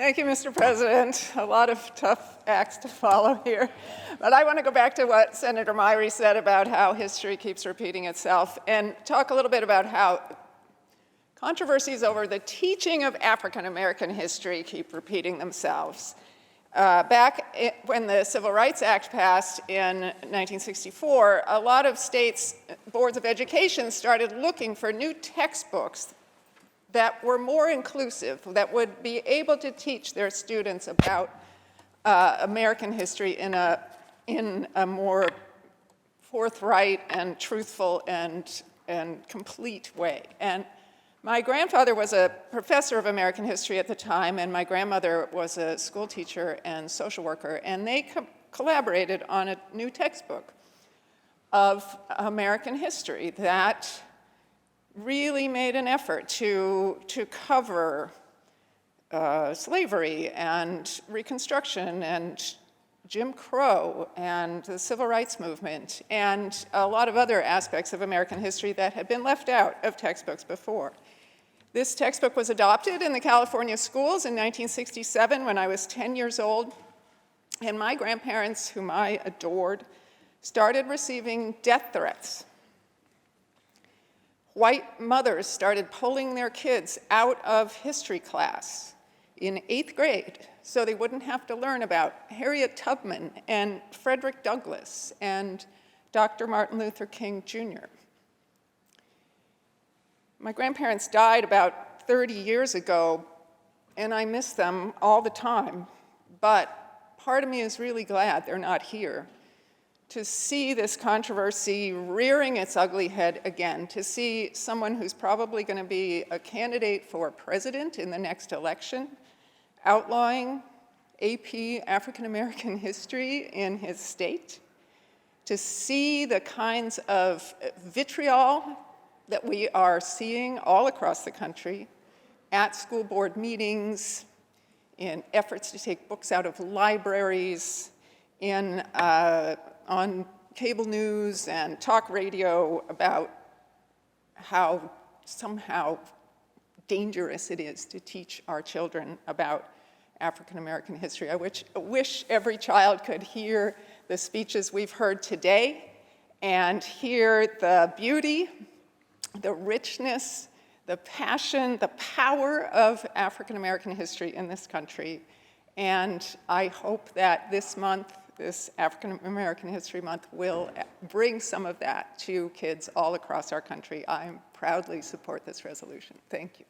Thank you, Mr. President. A lot of tough acts to follow here. But I want to go back to what Senator Myrie said about how history keeps repeating itself and talk a little bit about how controversies over the teaching of African American history keep repeating themselves. When the Civil Rights Act passed in 1964, a lot of states' boards of education started looking for new textbooks that were more inclusive, that would be able to teach their students about American history in a more forthright and truthful and complete way. And my grandfather was a professor of American history at the time, and my grandmother was a school teacher and social worker, and they collaborated on a new textbook of American history that really made an effort to cover slavery and Reconstruction and Jim Crow and the Civil Rights Movement and a lot of other aspects of American history that had been left out of textbooks before. This textbook was adopted in the California schools in 1967 when I was 10 years old, and my grandparents, whom I adored, started receiving death threats. White mothers started pulling their kids out of history class in 8th grade so they wouldn't have to learn about Harriet Tubman and Frederick Douglass and Dr. Martin Luther King Jr. My grandparents died about 30 years ago, and I miss them all the time, but part of me is really glad they're not here. To see this controversy rearing its ugly head again, to see someone who's probably going to be a candidate for president in the next election outlawing AP African American history in his state, to see the kinds of vitriol that we are seeing all across the country at school board meetings, in efforts to take books out of libraries, on cable news and talk radio about how somehow dangerous it is to teach our children about African American history. I wish every child could hear the speeches we've heard today and hear the beauty, the richness, the passion, the power of African American history in this country. And I hope that this month, this African American History Month, will bring some of that to kids all across our country. I proudly support this resolution. Thank you.